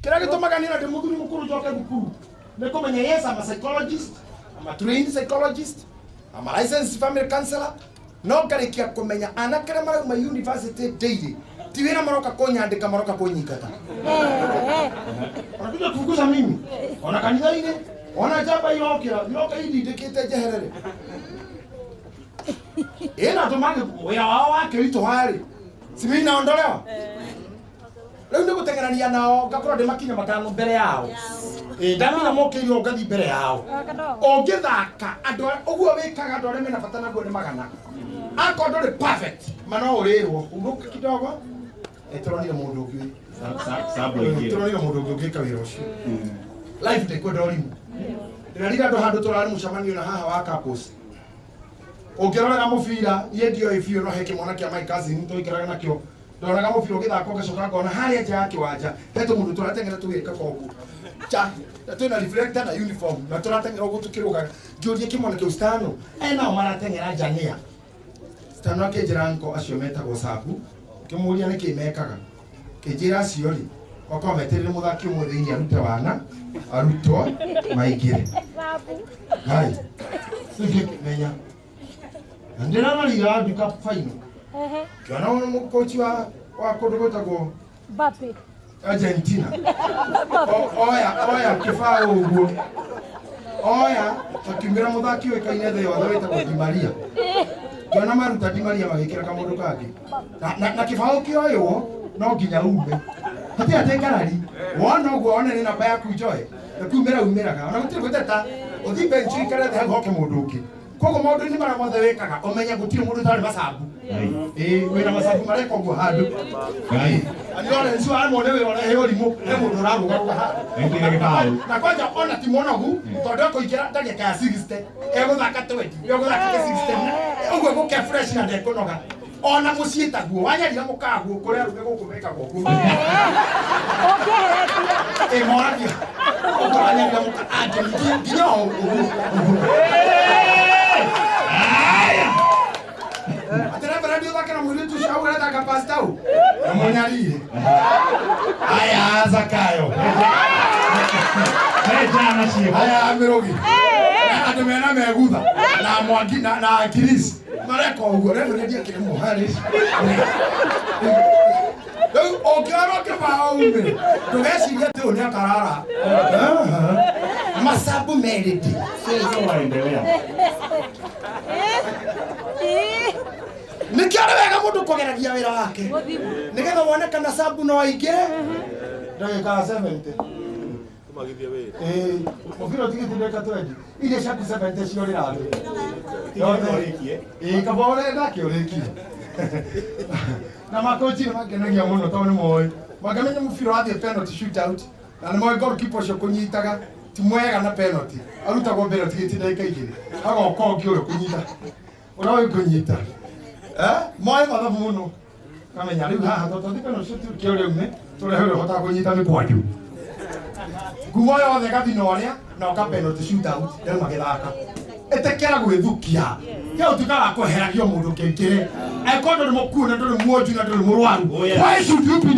kira gitumaga ni na de muthuri mukuru joke bukuru ne komenya yes I'm a psychologist, I'm a trained psychologist, I'm a licensed family counselor. No karikia komenya anakere mara ma university daily tiwira maroka konyandika maroka konyikata anakuja kufukuza mimi ona kanisa ile ona jaba yokira yoka hili ndikite jeherere ina tumage moya wao wake ito hali si mimi naondolewa leo ndio kutengenania nao ngakora ndemakinya matano mbere yao ndamina mokiri ogathi mbere yao ogithaka andu uguo wikaga andu arĩa mena bata naguo nĩ magana akondo nĩ perfect mana ũrĩrwo uruka kidogo turonire mũndũ ũngĩ sabu ingĩ turonire mũndũ ũngĩ ũngĩka wĩra ũcio life ndekwenda ũrimũ ndĩrariga andũ handũ tũrarĩ mũcemanio na haha wa campus ũngĩrorera mũbira niĩ ndioĩ biũ no heke mwana kĩa my cousin tũikaraga nakĩo ndoraga mũbira ũgĩthaka ũgacoka ngona harĩa nja ya kĩwanja heto mũndũ tũrateng'era tũgĩka koguo cha twina reflector na uniform na turateng'era ũguo tũkĩrũga ngĩũria kĩmwana kĩu stano nao marateng'era njania stano akĩnjĩra nko acio metagwo sabu kĩmũria nĩkĩ mekaga kĩnjĩra acio rĩ okorwo meterere mũthaki ũmwe thĩinĩ arute wana arutwo maingĩre hai nĩkĩmenya ndĩrarorire nduka final kiona mũkochi wa kũndũ gwĩtagwo Mbappe Argentina oya kĩbao ũguo oya akiumĩra mũthaki ũĩkaine thĩ yothe wĩtagwo Di Maria kiona maruta Di Maria magĩkĩra kamũndũ kangĩ na kĩbao kĩoywo no nginya ume hatia tengarari wona ũguo one nĩ namba yaku njoe kumĩra umĩraga ona gũtirĩ gũteta ũthi bench ikare thĩ hau hoke mũndũ ũngĩ koguo maũndũ-inĩ marĩa mothe wĩkaga ũmenya gũtirĩ mũndũ ũtarĩ macabu wĩna macabu mareka ũguo handũ aniona nĩcio amone wĩra ũrehe ũrimũ he mũndũ ũrarũgarũga handũ na kwanja ona ti mũnogu tondũ ekũingĩra ndagĩka ya 60 egũthaka 20 egũthaka 60 ũguo gũke fresh na ndekũnoga ona mũciĩ taguo wanyarira mũkaguo kũrĩa rũme gũkũ mekagwo ũguo moragia ũguo wanyarira mũka nginya ũguo aterembera ndio thaka na mwĩrĩtu ũcio hau ũrethaka pastau mũnyarire aya Zakayo aya Mĩrũgi andũ mena megutha na Mwangi na Chris mareka ũguo reverendia kĩrĩmo harĩ rĩu ũngĩora kĩbao ume ndũgeciria atĩ ũyũ nĩ akarara masabu merĩti nĩkĩo nĩ wega mũndũ kũgeragia wĩra wake nĩgetha wone kana sabu no aingĩre ndagĩka 70 mũbira ũtigĩte ndagĩka 20 iria ciaku 70 ciorĩra thĩ kaba ũrenda kĩũrĩkie na makochi nĩ makenagia mũno tondũ nĩ moĩ makamenya mũbira wathiĩ penalty shootout na nĩ moĩ goalkeeper ũcio kũnyitaga ti mwega na penalty arutagwo mbere ũtigĩte ndagĩka igĩrĩ agoka ũngĩ ũyũ kũnyita ũroĩ kũnyita moĩ mathabu mũno kamenya rĩu haha tondũ penalty shootout kĩo rĩu nĩ tũrehe ũrĩa ũhotaga kũnyita mĩkwanju ngumo yothe gathina ũrĩa na ũka penalty shootout rĩu magĩthaka etekera gwĩthukia ya utukaga kũheragio mũndũ kĩngĩre akondo nĩ mũkuo na ndũrĩ mwonju na ndũrĩ mũrwaru why should you be